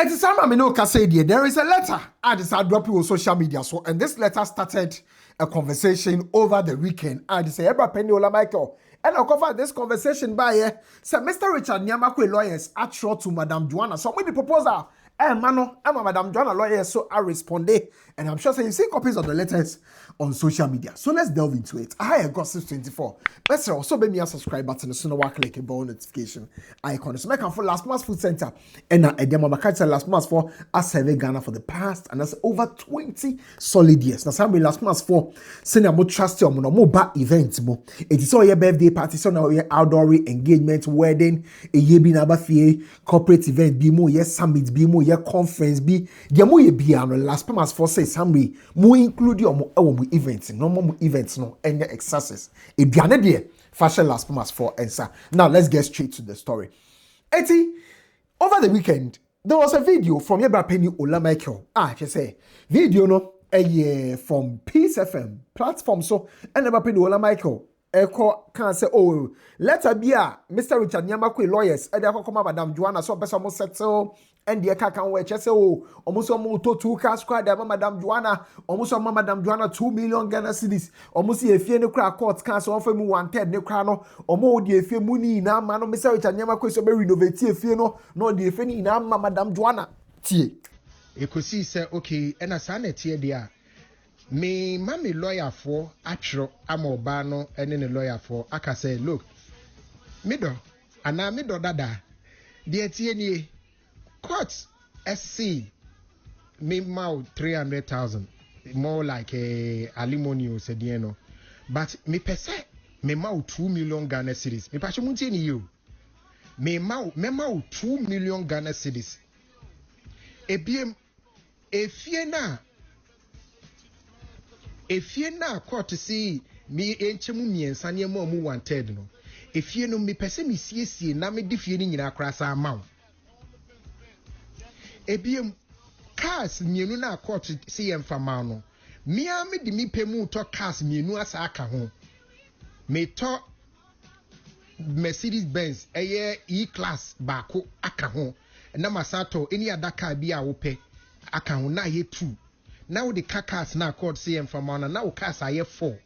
It is Armah no say there is a letter I decided drop you on social media. So, and this letter started a conversation over the weekend. I say, Ebra Penny Ola Michael. And I'll cover this conversation by Sir Mr. Richard Nii Armah Quaye lawyers actual to Madam Joana. So, with the proposal, Mano, I'm a Madam Joana lawyer, so I responded. And I'm sure you see copies of the letters on social media. So let's delve into it. I have Gossip 24. Let's also be me a subscribe button so no click a bell notification icon. So make for last month's food center. And now again, my catch last month for a survey Ghana for the past and that's over 20 solid years. Now some last month for senior more trust you more bar events mo. It is all your birthday party, so now your outdoor engagement, wedding, a year be nabafie, corporate event, be more, yes, summit, be more, your conference, be the more you be on last month for say somebody more include your more events, no more events, no any excesses. It be an idea fashion last month for answer. Now let's get straight to the story. Eti, over the weekend, there was a video from Ebra Penny Ola Michael. I say video no a year from Peace FM platform. So and Ebra Penny Ola Michael. Eko can say, oh, let her be a Mr. Richard Nii Armah Quaye lawyers. And they come Madam Joana so best almost settle. And the can we say, oh, almost almost 2 cash squad, Madam Joana, almost Madam Joana 2 million Ghana cedis. Almost if you no crack court can't offer me 1/3 no crano, or more the if you money now, man, Mr. Richard Nii Armah Quaye so very renovate if you know, no the if any now, Madam Joana. Tie. You could see, say, okay, and a son at here. Me mammy lawyer for actual amobano and then a lawyer for I can say look middle and now middle dada the TNA court SC me mau 300,000 more like a alimony said you know but me pese me mau 2 million Ghana cedis me pacho munti ni you me mau 2 million Ghana cedis ebiem efiena if you na court to see me enchemu miensa ne mo mu 1/3 no if you no me pese me siesie na me defie ni nyina krasa amaw ebiem cars mienu na court see emfa ma no me a me di me pemu to cars mienu asa aka ho me to Mercedes Benz E class baako aka ho na masato any other car bi a wo pe aka ho na ye 2. Now the cars now called CM from on now cars are 4.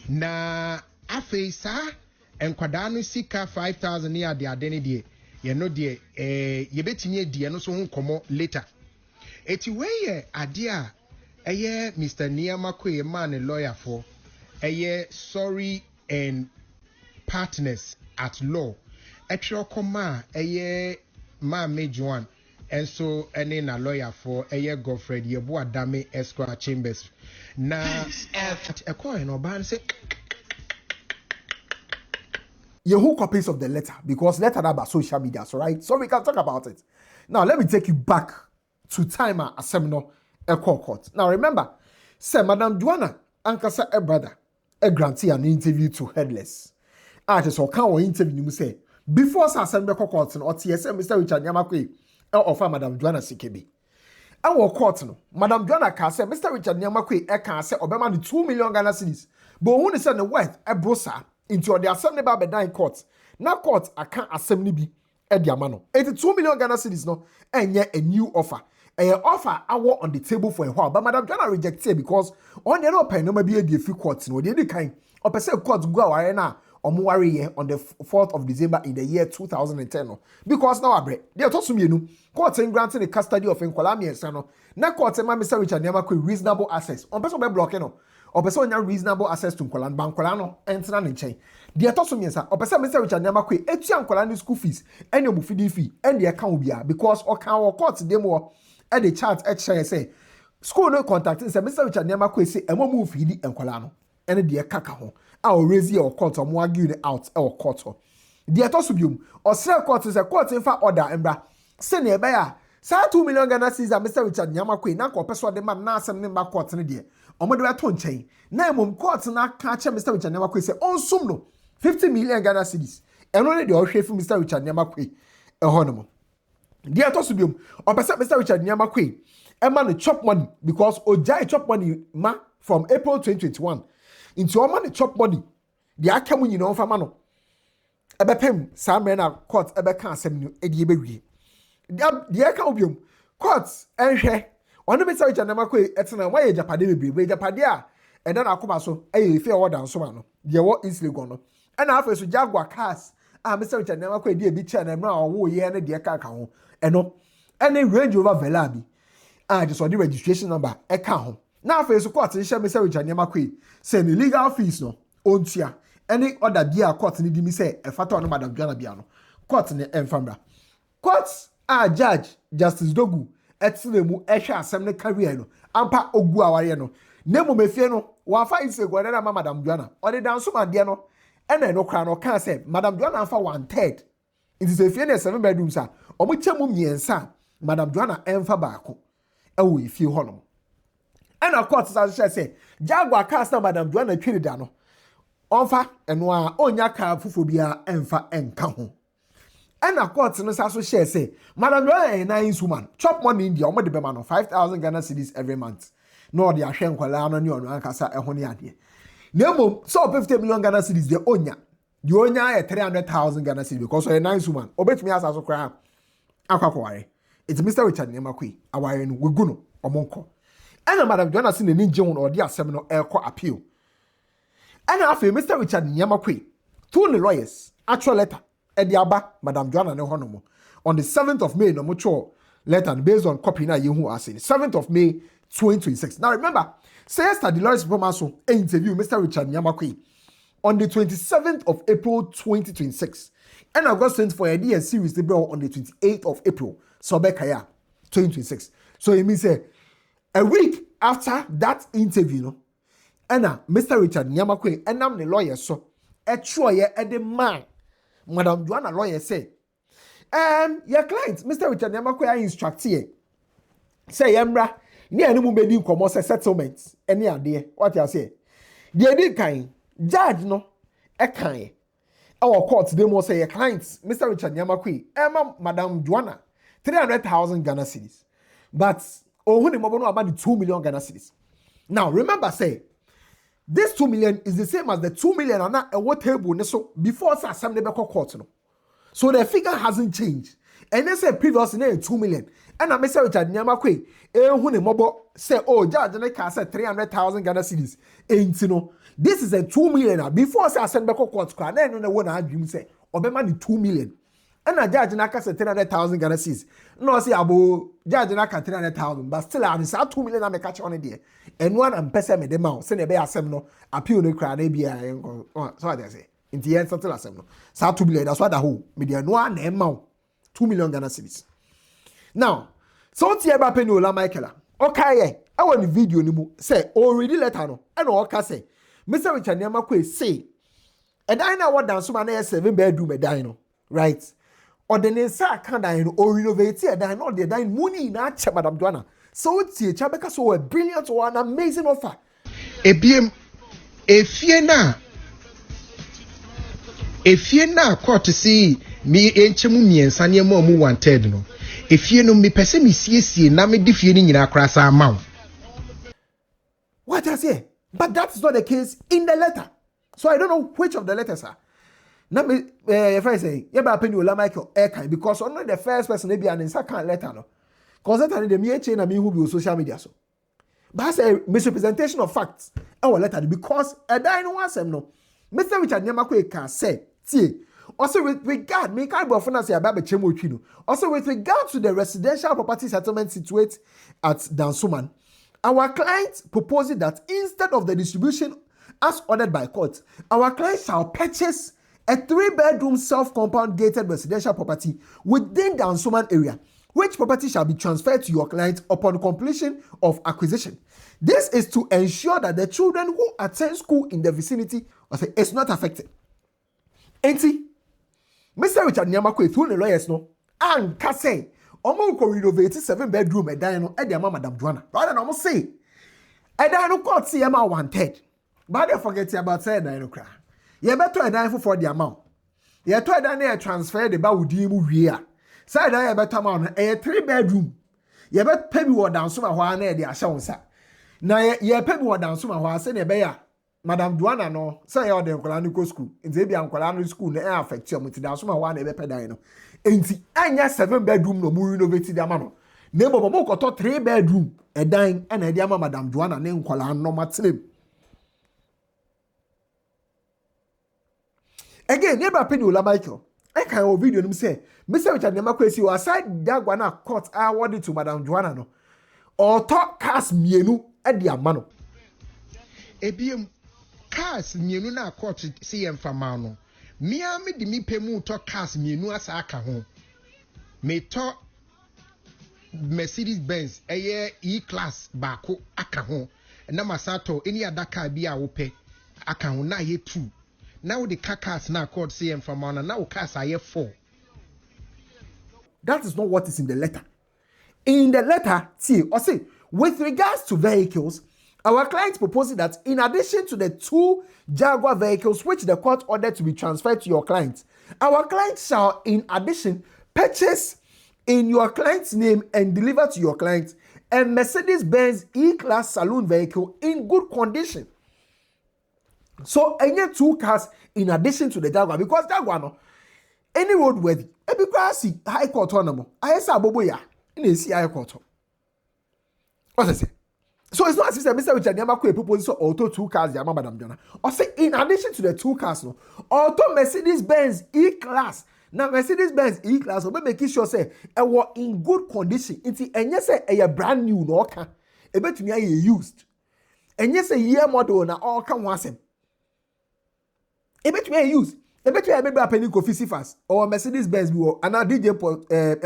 Na afeisa and kwadano sika 5,000 near the identity. You know the you betting ye no so come later. Eti way idea Mr. Nii Armah Quaye man a lawyer for sorry and partners at law. Koma ma major one. And so, any na lawyer for a year Godfred, ye boa dame Esquire Chambers. Na a coin or ban say, You who copies of the letter because letter about social media, so right? So we can talk about it. Now, let me take you back to time at a seminar, a court. Now, remember, say Madam Joana, Ankasa, a brother, a grantee an interview to Headless. Artist or can interview you say before Sassamba court or TSM, Mr. Richard Nii Armah Quaye. Offer Madam Joana CKB. Our court no. Madam Joana can say Mr. Richard Nii Armah Quaye can say Obama the 2 million Ghana cedis. But when they send the worth a brosa into the assembly by the court. Now court I can't assembly be at the amano. 82 million Ghana cedis no and yet a new offer. A offer I want on the table for a while. But Madam Joana rejected because on the open no maybe a few courts no the kind or per se courts go away now. On the 4th of December in the year 2010. Because now, they are talking to me, court granting the custody of Nkwalami and Sano. Now, court Mr. Richard Nii Armah Quaye reasonable access. On person by blocking, or person reasonable access to Nkwalani, Bankolano, and Sanan in chain. They are talking to me, or person Mr. Richard Nii Armah Quaye, Etian Nkwalani school fees, and your mufidi fee, and the account be because or can or court demo at the chart at say. School no contact is Mr. Richard Nii Armah Quaye say, and one move feedy and Nkwalano, and the Kakaho. I'll raise your court or more arguing out our court. The atosubium or sell court is a court in fact order and bra. Send a buyer. Say 2 million Ghana cedis Mr. Richard Nii Armah Quaye. Now, person the man now sending back court in the day. On my tone chain. Now, court now catch Mr. Richard Nii Armah Quaye say, on sumno 50 million Ghana cedis. And only the old from Mr. Richard Nii Armah Quaye. A honorable. The atosubium or Mr. Richard Nii Armah Quaye. A man chop money because Ojai chop money ma from April 2021. Into your money chop money. The akamu you know famano. ebepem saa mmerɛ na court ebɛka asɛm no edi ebewie deɛ ka obiom court ɛnhwɛ ɔno Mr. Richard Nii Armah Quaye ɛtena wayɛ japade bebree japade a ɛda na akoma so ɛyɛ efi a wɔda nsoma no deɛ wɔ Islegon no ɛna afei so Jaguar cars a Mr. Richard Nii Armah Quaye di ebi kyɛ na mmerɛ a ɔwɔ yɛ ne deɛ ka ho ɛno ɛne Range Rover Velar bi a just ɔde registration number ɛka ho na afei so court nhyɛ Mr. Richard Nii Armah Quaye sɛ ne legal fees no ontua ɛne order bi a court ne di mi sɛ ɛfata ɔno Madam Joana bia no court ne ɛmfamra court a judge Justice Dogu ɛtena mu ɛhwɛ asɛm ne career no ampa ogu aware no na mu mefie no wafa Islegon na ma Madam Joana ɔde danso madeɛ no ɛna no kra no ka sɛ Madam Joana afa 1/3 it is a fie na 7 bedrooms a ɔmo kyɛ mu mmiɛnsa Madam Joana ɛmfa baako ɛwɔ efie hɔ no ɛna court sa sɛ Jaguar cars na Madam Joana twere da no ɔmfa ɛno a onya kaa fofo bia ɛmfa ɛnka ho ɛna court no sa so share say Madam Joana is nice woman chop money in India ɔmo de bɛma no 5,000 Ghana cedis every month no ɔde ahwɛ nkwala no ne ɔno ankasa ɛho ne ade na mmom so 50 million Ghana cedis de onya the onya 300,000 Ghana cedis because ɔyɛ nice woman obetumi asa so kra akwakware it's Mr. Richard Nii Armah Quaye aware no wegu no ɔmo nkɔ ɛna Madam Joana se n'ani gye ho no ɔde asɛm no ɛkɔ appeal ɛna afei Mr. Richard Nii Armah Quaye through the lawyers actual letter Ediaba, Madam Joana ne honomo. On the 7th of May, no mucho letter based on copy na yehu ase. 7th of May 2026. Now remember, say yesterday Dolores Pomaso interview Mr. Richard Nii Armah Quaye on the 27th of April 2026. And August 24 a series the bro on the 28th of April. So Bekaya 2026. So it means a week after that interview, no, and Mr. Richard Nii Armah Quaye and I'm the lawyer so a troye at the man. Madam Joana lawyer say, your client, Mr. Richard Nii Armah Quaye instruct here. Say, Yemra, near any mobile commerce settlements, any idea. What you say? The idea kind, judge no, a kind. Our court, they must say, your client, Mr. Richard Nii Armah Quaye, Emma, Madam Joana, 300,000 Ghana cedis. But, oh, the mobile about the 2 million Ghana cedis. Now, remember, say, this 2 million is the same as the 2 million and a what table so before assembly court. No. So the figure hasn't changed. And they say previously 2 million. And I Mr. Richard Nii Armah Quaye, who the mobile say, oh, judge, and I can say 300,000 Ghana cedis. Ain't you know, this is a 2 million before assembly court. Then no one argument say, or be money 2 million. And a judge and I can say 300,000 Ghana cedis. No, say about judge and I can 300,000, but still I say 2 million I may catch on a day. And one and person me the mouth, send a bear no appeal no crowd, maybe I so I say. In the end, something like that. So 2 million, that's what the whole media no one amount 2 million Ghana cedis. Now, so Tiaba Penola Michaela. Okay, I want the video ni mu say already let her know. And okay say, Mr. Richard Nii Armah Quaye say, a diner what down so man 7 bedroom a dino, right? Or the Nessa can dine or renovate a dine or the dine money na check Madam Joana. So it's a Chabeka so a brilliant or an amazing offer. Ebiem efiena court to see me enchemu miensa ne mo mu 1/3 no. Efieno me pese me siesie na me defie ni nyina krasa amaw. What I say? But that's not the case in the letter. So I don't know which of the letters are. Now me if I say yeba peni ola Michael Ekai because only the first person be an second letter no. Cause that the me chain na me who be on social media so. But I say misrepresentation of facts. Our letter because a dine one sem no. Mr. Richard Nii Armah Quaye can say tie. Also with regard me can't go say about chemo chino. Also with regard to the residential property settlement situated at Dansoman, our client proposed that instead of the distribution as ordered by court, our client shall purchase a 3-bedroom self-compound gated residential property within the Dansoman area, which property shall be transferred to your client upon completion of acquisition. This is to ensure that the children who attend school in the vicinity is not affected. Enti, Mr. Richard Nii Armah Quaye through the lawyers no, and can say, Omo ko renovate 7-bedroom a dino at the Madam Joana. Rather than almost say, a dino court see amount 1/3. But they forget about say dino cry. You better a dino for the amount. You to a dino transfer the bawudimu here. Say that you better amount a 3-bedroom. You better pay me what down some while near the ashawnsa. Now you pay me what down some while say the bear. Madam Joana no say you dey nkwala no go school nti bia nkwala no school na affect you mti da so ma wa na ebe pedan no nti anya 7 bedroom no mu renovate di ama no na ebo mo koto 3 bedroom edan na e di ama Madam Joana ne nkwala no matrem again neighbor penny ola Michael I can o video nim say Mr. Richard Nii Armah Quaye si o aside Dagwa na court awarded to Madam Joana no or talk cast mienu e di ama no ebiem cars mienu na court see emfama no mia me di mi pemu to cars mienu asa aka ho me to Mercedes Benz E class baako aka ho na masato any other car bi a wo pe aka ho na ye 2 now the cars na court see emfama no now cars are 4. That is not what is in the letter. In the letter, see, or say, with regards to vehicles, our client proposes that in addition to the 2 Jaguar vehicles which the court ordered to be transferred to your client, our client shall in addition purchase in your client's name and deliver to your client a Mercedes-Benz E-Class saloon vehicle in good condition. So, any 2 cars in addition to the Jaguar, because Jaguar no, any roadworthy, because high court on them, I say aboboya in a high court. What I say? So it's not as if Mr. Richard Nii Armah Quaye proposes auto 2 cars, the Madam Joana. Or say in addition to the 2 cars, no, auto Mercedes-Benz E-Class. Now Mercedes-Benz E-Class will be making sure say it was in good condition. It's and yes say a brand new no can. A bit me used. And yes a year model na all can once him. A bit me used. A bit me maybe a penny coffee fast or Mercedes-Benz we and now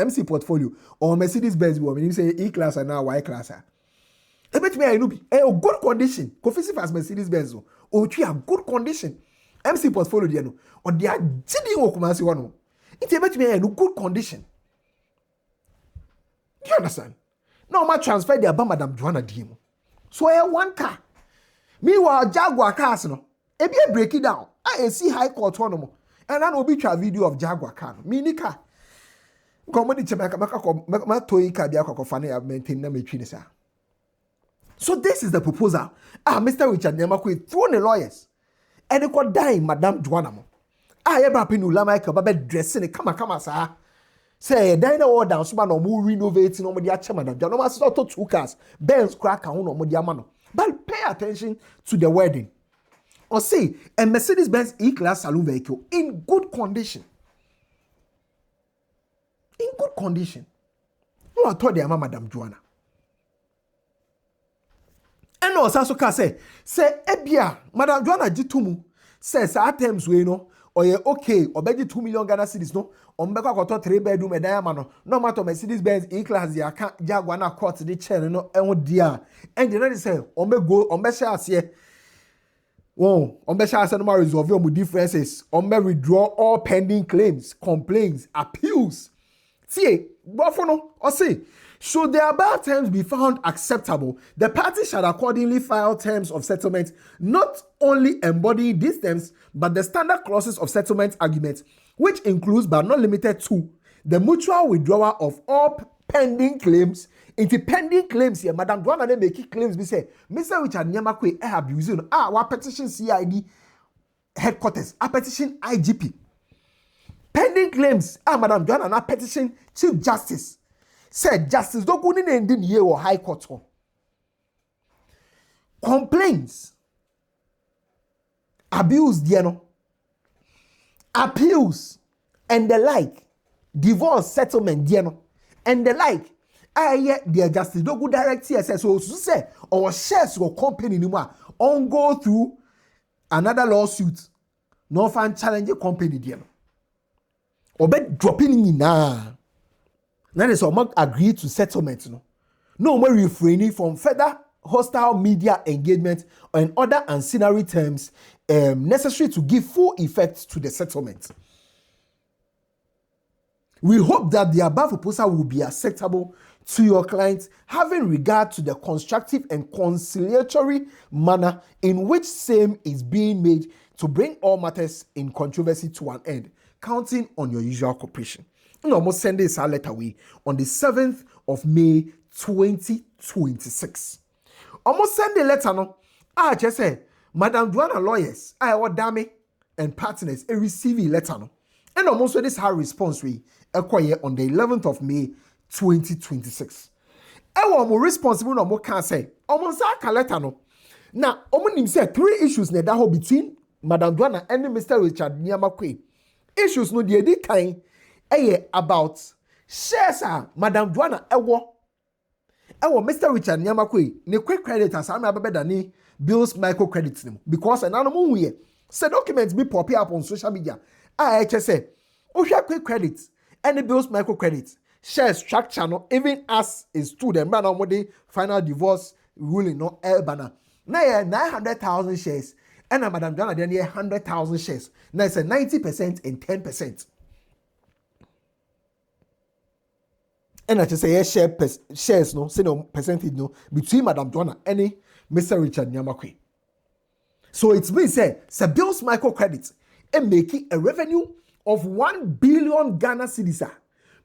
MC portfolio or Mercedes-Benz we mean say E-Class and now Y-Class. A bit me no be a good condition. Coffee fast Mercedes-Benz or three a good condition. MC portfolio there no or they are jiddy o kuma si one. It's a bit me in good condition. Do you understand? Now I transfer the Abba Madam Joana demo. So I one car. Meanwhile Jaguar cars no. E be break it down. I see high court one more. And I will be a video of Jaguar car. Mini car. Komodi chemaka maka toy car bia kokofane ya maintain na metwi sa. So this is the proposal. Mr. Richard Nii Armah Quaye through the lawyers. And they could die Madam Joana mo. Ever pin Ula Michael Babe dressing kama sa. Say dine all down so no more renovating no dia chama Madam Joana. No matter 2 cars. Benz crack on no dia mano. But pay attention to the wedding. Or say a Mercedes-Benz E-Class saloon vehicle in good condition. In good condition. No, I told them Madam Joana. And also say ebia Madam Joana jitumu says at times we know or ye okay or beji 2 million Ghana cedis no on beka koto 3 bedroom edayama no matter Mercedes-Benz E-Class ya ka Jaguar na court the chair no enwo dia and the ready say on be go on be share ase won on be share ase no resolve your differences on be withdraw all pending claims complaints appeals see bofo no or say should the above terms be found acceptable, the parties shall accordingly file terms of settlement, not only embodying these terms, but the standard clauses of settlement agreement, which includes but not limited to the mutual withdrawal of all pending claims. Into pending claims here, Madam Joana they make claims. We say, Mr. Richard Nii Armah Quaye have used our petition CID headquarters, a petition IGP. Pending claims, Madam Joana na petition Chief Justice. Said Justice Dokuni ending here or High Court. Complaints, abuse, appeals, and the like, divorce settlement, and the like. Dear Justice Dogu direct CSS so say or shares or company anymore on go through another lawsuit. No fan challenge a company, or bet dropping in now. That is all agree to settlement. No more refraining from further hostile media engagement and other ancillary terms necessary to give full effect to the settlement. We hope that the above proposal will be acceptable to your clients, having regard to the constructive and conciliatory manner in which same is being made to bring all matters in controversy to an end, counting on your usual cooperation. Almost send this letter away on the 7th of May 2026. Almost send the letter no. Just say Madam Joana lawyers, I or Dame and partners a receiving letter no. And almost this her response we acquire on the 11th of May 2026. Ewa mo responsible no mo can say almost a letter no. Now, omo say 3 issues na that between Madam Joana and Mr. Richard Nii Armah Quaye. Issues no the edit kind about shares Madam Joana ewo Mr. Richard Nii Armah Quaye ne quick credit as am abeda ni bills microcredits nim because an animal we say documents be pop up on social media. I say ohwa quick credit and bills microcredits share structure no even as a student man on the final divorce ruling no elbana. Now 900,000 shares and Madam Joana then 100,000 shares. Now it's a 90% and 10%. And I just say shares no, say no percentage no between Madam Joana and Mr. Richard Nii Armah Quaye. So it's been said, bills microcredits and making a revenue of 1 billion Ghana cedis.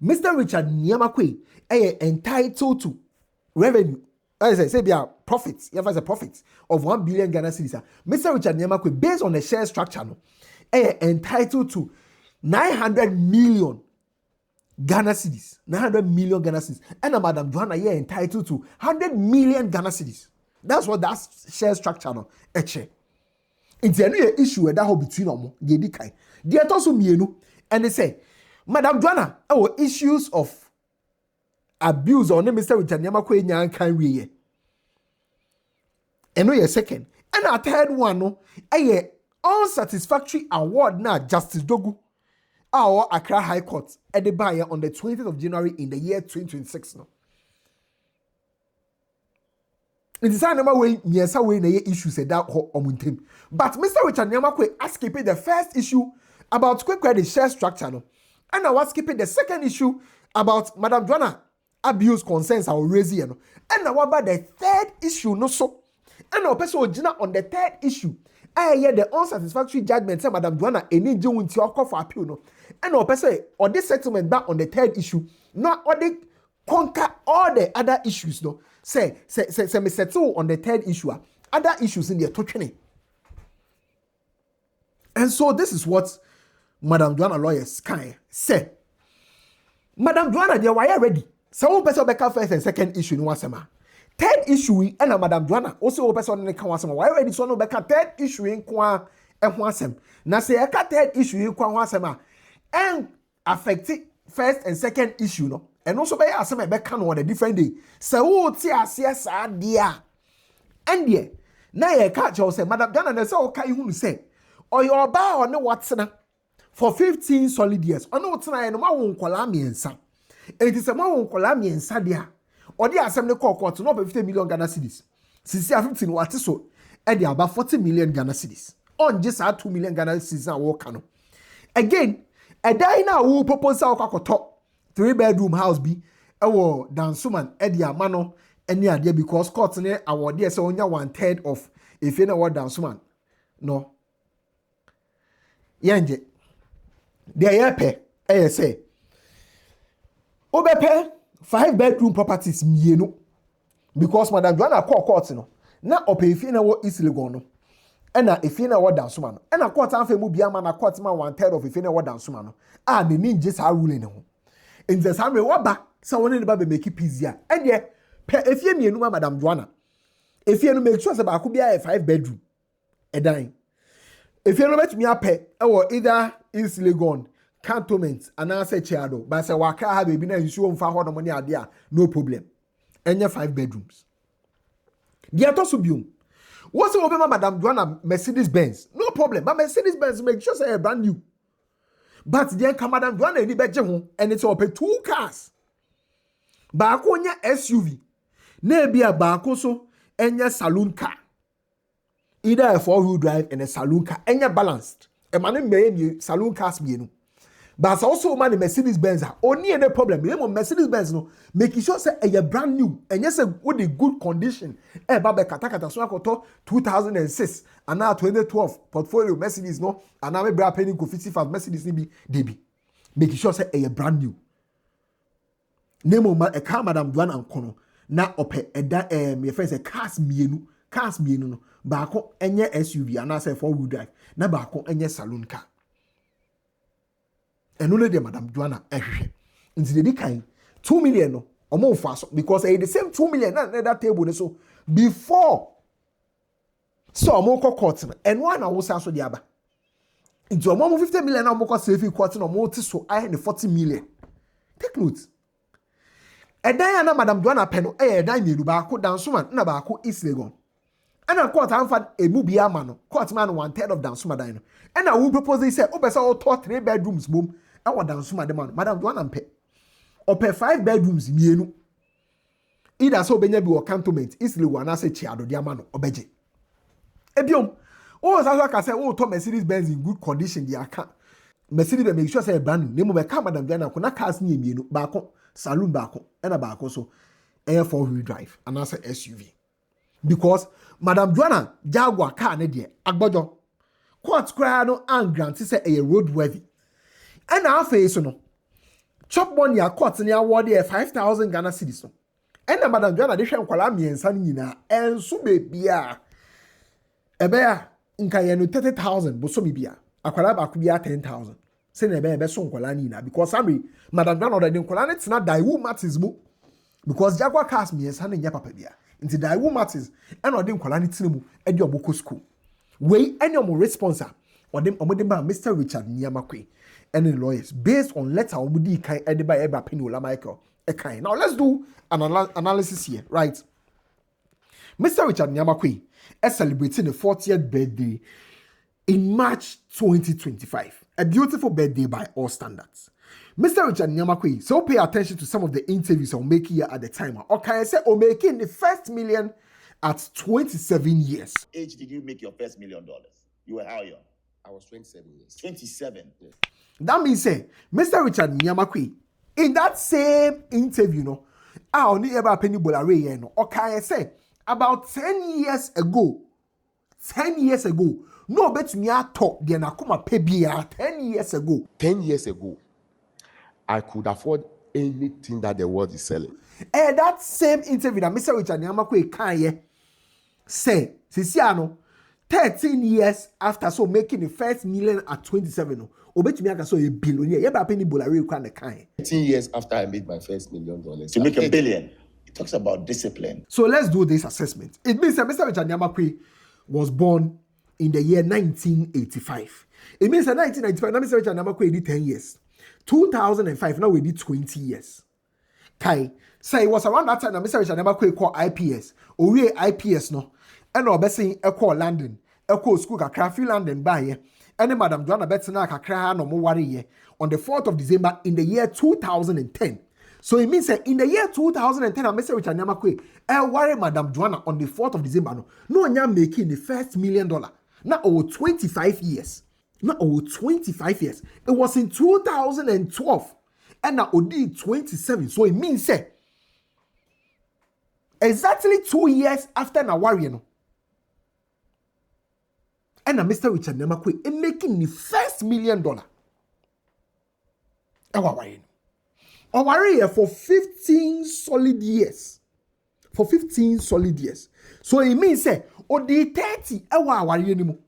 Mr. Richard Nii Armah Quaye is entitled to revenue. As I say, there are profits. You have a profit of 1 billion Ghana cedis. Mr. Richard Nii Armah Quaye, based on the share structure, no, is entitled to 900 million Ghana cedis. 900 million Ghana cedis. And Madam Joana is entitled to 100 million Ghana cedis. That's what that share structure no. Eche. It's a new issue that hold between them. They kai. They are also mienu. And they say, Madam Joana, our issues of abuse on Mr. Richard Nii Armah Quaye nyan kan we. And no second. And our third one no, a unsatisfactory award na Justice Dogu. Our Accra High Court at the buyer on the 20th of January in the year 2026 no. It is another way, yes, way na issue said that omuntem. But Mr. Richard Nii Armah Quaye escaped the first issue about quick credit share structure no. And I was skipping the second issue about Madam Joana abuse concerns our raising no. And now about the third issue no so. And our person original on the third issue. I hear the unsatisfactory judgment say Madam Joana eni je wunti okọ for appeal no. And our person or this settlement back on the third issue. Not or they conquer all the other issues no. Say me settle on the third issue. Other issues in the touching. And so this is what Madam Joana lawyers can say. Madam Joana, they were ready. Some person back first and second issue in one summer. Third issue and Madam Joana also person in one summer. Why ready so no back third issue in kwa and one sem. Now say a third issue in kwa one summer and affect first and second issue no. And also by asem back on a different day. So ti asias adia. And yeah, na ye catch you say Madam Joana na say okay you say or your ba or no what's na for 15 solid years. Or no what's na no ma won kwala miensa. It is a ma won kwala miensa dia. Or the asem ne court no 50 million Ghana cedis. Sisi 15 what so e dey about 40 million Ghana cedis. On just 2 million Ghana cedis na work no. Again, a die na wo proposal kwakoto 3-bedroom house be ewo dansuman edi amano eni ade because court ne award there say onya 1/3 of if you know what dansuman no yanje there yepe say obepe 5-bedroom properties mienu because Madam Joana court no na ope if you know what is legal no ena if you know what dansuman no ena court anfe mu bia ma na court ma 1/3 of if you know what dansuman no ne ninje sa ruling no in the same way waba so one never make it easier and yeah if you mienu ma Madam Joana if you no make sure say ba ko bia 5-bedroom e dan if you no met me ape or either is legon cantonment and answer chiado but say waka ha baby na nsuo mfa ho no money ade a no problem enye 5 bedrooms dia to so biom what's the obema Madam Joana Mercedes Benz no problem but Mercedes Benz make sure say brand new. But then Madam Joana any beje ho and it's up 2 cars. Baako nya SUV. Na bia baako so enya saloon car. Either a 4-wheel drive and a saloon car. Enya balanced. E man me saloon cars bienu. But also man Mercedes Benz only any problem. Me Mercedes Benz no make sure say e brand new and yes with a good condition. E ba be kata so akoto 2006 and now 2012 portfolio Mercedes no and now me bra penny go 55 Mercedes ni bi debi. Make sure say e brand new. Name ma e car Madam Joana ankono na ope e da me friend say cars mienu cars mienu no baako enye SUV and say 4-wheel drive na baako enye saloon car eno le de madam Joana ehwehwe nti de di kan 2 million no omo fa so because the same 2 million na that table so before so omo ko court no eno ana wo sa so de aba nti omo 50 million na omo ko save court no omo ti so I 40 million take note edan na madam Joana pe no edan mienu baako Dansuma na baako East Legon ana court anfa emu bia ma no court man 1/3 of Dansuma dan no ana wo propose say obesa o 3 bedrooms bom e wo Dansuma de man madam Joana mpe ope 5 bedrooms mienu either so benya bi o cantonment East Legon na say chiado de ama no obeje ebiom o sa ka say o to Mercedes Benz in good condition dia aka Mercedes be make sure say brand new name be ka madam Joana ko na cars ni mienu baako saloon baako ena baako so air 4-wheel drive and as SUV because madam Joana Jaguar car ne de agbojo court cry no and grant say a road worthy and afa so no chop money a court ne award e 5,000 Ghana cedis no and madam Joana de hwe nkwala miensa nyina enso be bia ebe ya nka ye no 30,000 bosomi bia akwala ba ku bia 10,000 say na be so nkwala nyina because amri madam Joana order de nkwala ne tena daiwu matters mu because Jaguar cars miensa ne nya papa bia nti daiwu matters and order nkwala ne tena mu e de oboko school we any omo responser omode ma Mr. Richard Nii Armah Quaye and the lawyers based on letter omudi kan e de ba Ebra Peniola Michael e kan. Now let's do an analysis here, right? Mr. Richard Nii Armah Quaye is celebrating the 40th birthday in March 2025. A beautiful birthday by all standards. Mr. Richard Nii Armah Quaye, so pay attention to some of the interviews I'll make here at the time. Okay, I say I'm making the first million at 27 years. Age did you make your first $1 million? You were how young? I was 27 years. 27. Yes. That means say Mr. Richard Nii Armah Quaye in that same interview, no, I only ever penny bolare no. Okay, I say about 10 years ago, no bet me talk the nakuma pebia 10 years ago. 10 years ago, I could afford anything that the world is selling. That same interview that Mr. Richard Nii Armah Quaye can say, Sisiano, 13 years after so making the first million at 27, no, obetumi aka so a billionaire. You penny bolare kwa the kind. 13 years after I made my first $1 million. To make $1 billion. It talks about discipline. So let's do this assessment. It means that Mr. Richard Nii Armah Quaye was born in the year 1985. It means that 1995, now Mr. Richard Nii Armah Quaye did 10 years. 2005, now we did 20 years. Kai, say it was around that time that Mr. Richard Nii Armah Quaye called IPS. Or we IPS no. And no be saying call London. Call school kakra free London by ye. And Madam Joana Betsona kakra no more worry ye. On the 4th of December in the year 2010. So it means that in the year 2010, Mr. Richard Nii Armah Quaye, worry Madam Joana on the 4th of December. No one making the first $1 million. Now over 25 years. Now over 25 years. It was in 2012. And now Odi 27. So it means that exactly 2 years after na worry no. And now Mr. Richard Nii Armah Quaye is making the first $1 million. And what worry? I worry for 15 solid years. For 15 solid years. So it means say, or the 30, I worry anymore.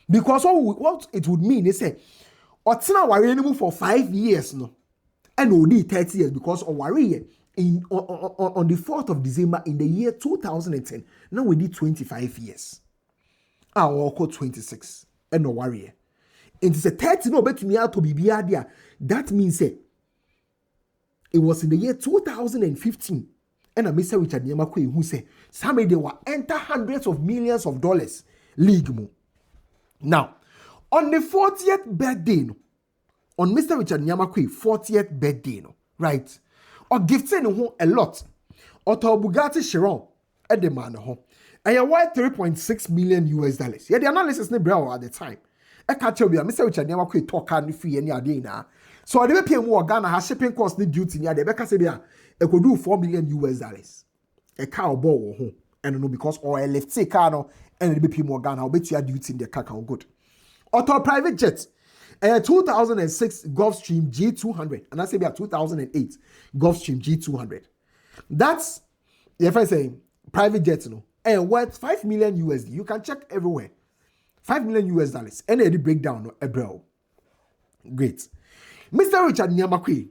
Because what it would mean is say, or tina worry anymore for 5 years no, and only 30 years because I worry on the 4th of December in the year 2010. Now we did 25 years. I will call 26 and no worry. And it's a 30 no bet me out to be there. That means it was in the year 2015 and Mr. Richard Nii Armah Quaye who said somebody they will enter hundreds of millions of dollars league mo. Now, on the 40th birthday, no, on Mr. Richard Nii Armah Quaye 40th birthday, no, right? Or gifting a lot. Or to Bugatti Chiron at the man home. And you worth $3.6 million. Yeah, the analysis ne brow at the time. I can't tell you, Mr. Richard Nii Armah Quaye talk and free any idea now. So I didn't pay more Ghana has shipping cost the duty near the Becca Sabia. It could do $4 million. A cow ball home. And no, because or a left say car no, and it be more Ghana. I'll bet you are duty in the cacao good. Or to a private jet. A 2006 Gulfstream G200. And I say we are 2008 Gulfstream G200. That's, if I say, private jet, and worth 5 million USD. You can check everywhere. 5 million US dollars. And the breakdown, bro. Great. Mr. Richard Nii Armah Quaye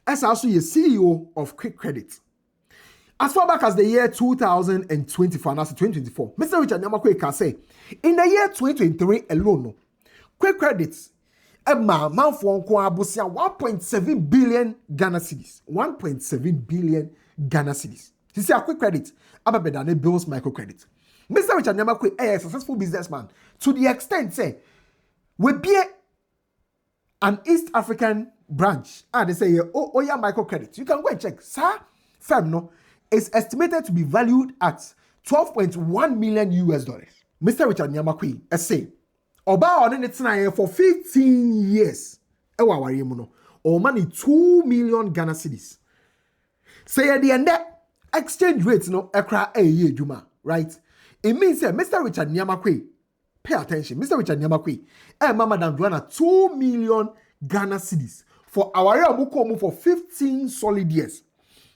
is also a CEO of Quick Credit. As far back as the year 2024, and that's 2024, Mr. Richard Nii Armah Quaye can say, in the year 2023 alone, Quick Credit, a man for 1.7 billion Ghana cedis. 1.7 billion Ghana cedis. You see, a Quick Credit, about better than Bill's microcredit. Mr. Richard Nii Armah Quaye is a successful businessman to the extent, say, we be an East African branch. They say, oh, yeah, microcredit. You can go and check. Sir, firm, no, is estimated to be valued at 12.1 million US dollars. Mr. Richard Nii Armah Quaye, say, Oba on it for 15 years. Ewa wari mu no. Or money 2 million Ghana cedis. Say at the end exchange rates no ekra ye juma, right? It means that Mr. Richard Nii Armah Quaye, pay attention. Mr. Richard Nii Armah Quaye, Madam Joana 2 million Ghana cedis for our muko for 15 solid years.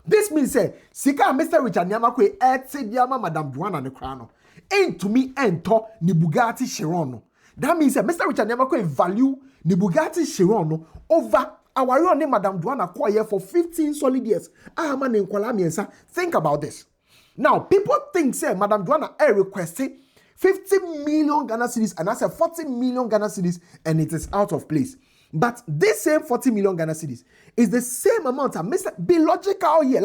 This means that Sika Mr. Richard Nii Armah Quaye etse diama Madam Joana ne krano. Ain't to me ento ni Bugatti Chiron. That means that Mr. Richard Nii Armah Quaye value ni Bugatti Chiron over our own Madam Joana Quaye for 15 solid years. Man in Kwala. Think about this. Now, people think, say, Madam Joana requested 50 million Ghana cedis and I said 40 million Ghana cedis and it is out of place. But this same 40 million Ghana cedis is the same amount. Be logical here,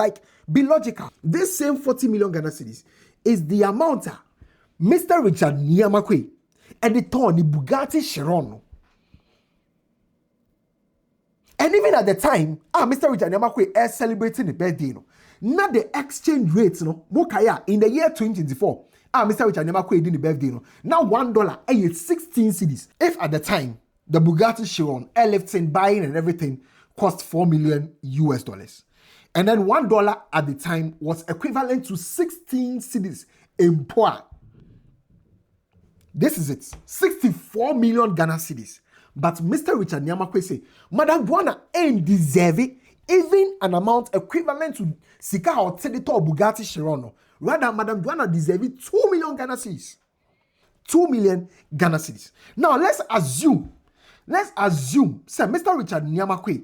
be logical. This same 40 million Ghana cedis is the amount Mr. Richard Nii Armah Quaye and the turn the Bugatti Chiron. And even at the time, Mr. Richard Nii Armah Quaye is celebrating the birthday. Not the exchange rates, Mokaya in the year 2024. Mr. Richard Nii Armah Quaye did the birthday. Now $1 and 16 cedis. If at the time the Bugatti Chiron, lifting, buying and everything cost 4 million US dollars, and then $1 at the time was equivalent to 16 cedis in poor. This is it, 64 million Ghana cedis. But Mr. Richard Nii Armah Quaye say, Madam Joana ain't deserve it. Even an amount equivalent to Sika or Senator Bugatti Chiron. Rather, Madam Joana deserves 2 million Ghana cedis. 2 million Ghana cedis. Now, let's assume, say, Mr. Richard Nii Armah Quaye,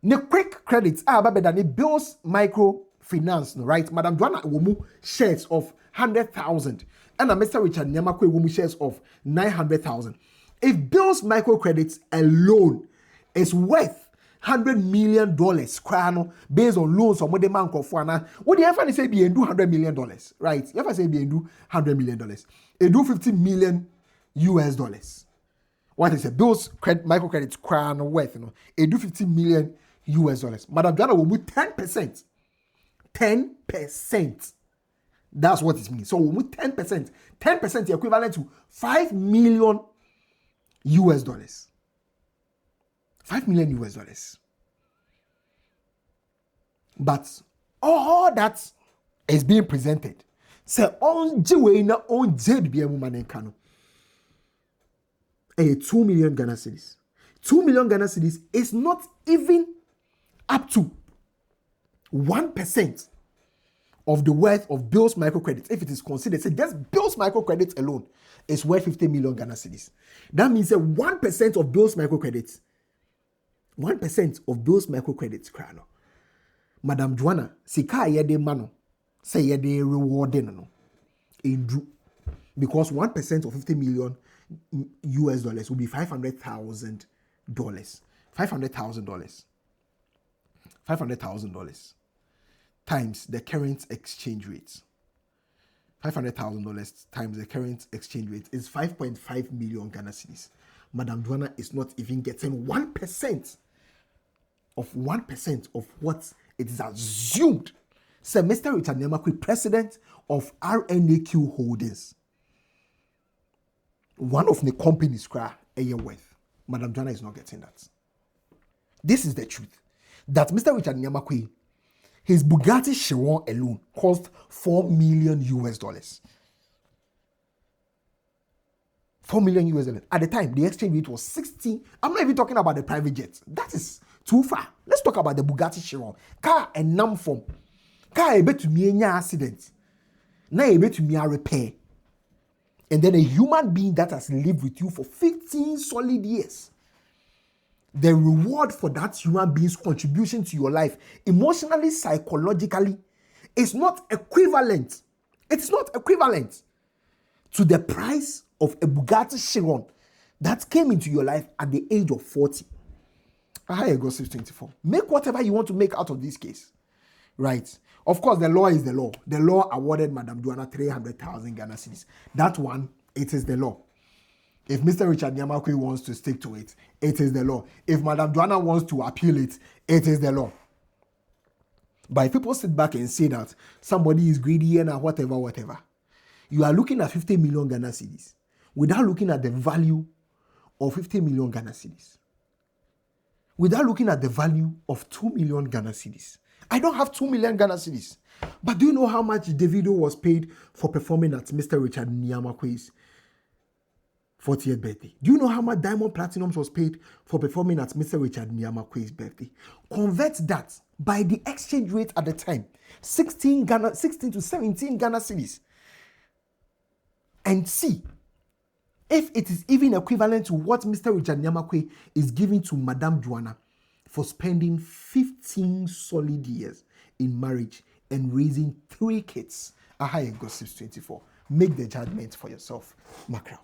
the quick credits are better than the Bill's microfinance, right? Madam Joana will shares of 100,000. And Mr. Richard Nii Armah Quaye will shares of 900,000. If Bill's microcredits alone is worth $100 million crano based on loans or more demand for now. What do you ever say be do $100 million, right? You ever say be do $100 million? It do 50 million US dollars. What is it? Those microcredits crano worth, it do 50 million US dollars. Madam Joana will move 10%. 10%. That's what it means. So we'll move 10%. 10% equivalent to 5 million US dollars. 5 million US dollars. But all that is being presented. Say on Jiwena on ZBM man kano. 2 million Ghana cedis. 2 million Ghana cedis is not even up to 1% of the worth of Bill's microcredit. If it is considered, say just Bill's microcredit alone is worth 50 million Ghana cedis. That means that 1% of Bill's microcredits. 1% of those microcredits, crano. Madam Joana, Sika yede mano, say yede rewarding no. Indru. Because 1% of 50 million US dollars will be $500,000. $500,000. $500,000 times the current exchange rate. $500,000 times the current exchange rate is 5.5 million Ghana cedis. Madam Joana is not even getting 1% of what it is assumed. Sir Mr. Richard Nii Armah Quaye, president of RNAQ Holdings, one of the companies a year worth. Madam Joana is not getting that. This is the truth. That Mr. Richard Nii Armah Quaye, his Bugatti Chiron alone cost 4 million US dollars. 4 million US dollars. At the time, the exchange rate was 60. I'm not even talking about the private jets. That is too far. Let's talk about the Bugatti Chiron. Car and num form. Car a bit to me accident. Now you to me a repair. And then a human being that has lived with you for 15 solid years. The reward for that human being's contribution to your life, emotionally, psychologically, is not equivalent. It's not equivalent to the price of a Bugatti Chiron that came into your life at the age of 40. I go 624. Make whatever you want to make out of this case. Right? Of course, the law is the law. The law awarded Madam Joana 300,000 Ghana cedis. That one, it is the law. If Mr. Richard Nii Armah Quaye wants to stick to it, it is the law. If Madam Joana wants to appeal it, it is the law. But if people sit back and say that somebody is greedy and whatever, you are looking at 50 million Ghana cedis without looking at the value of 50 million Ghana cedis. Without looking at the value of 2 million Ghana cedis. I don't have 2 million Ghana cedis. But do you know how much Davido was paid for performing at Mr. Richard Nii Armah Quaye's 40th birthday? Do you know how much Diamond Platinums was paid for performing at Mr. Richard Nii Armah Quaye's birthday? Convert that by the exchange rate at the time, 16 to 17 Ghana cedis, and see if it is even equivalent to what Mr. Richard Nii Armah Quaye is giving to Madame Joana for spending 15 solid years in marriage and raising 3 kids. Aha, Gossips 24. Make the judgment for yourself. Magraheb.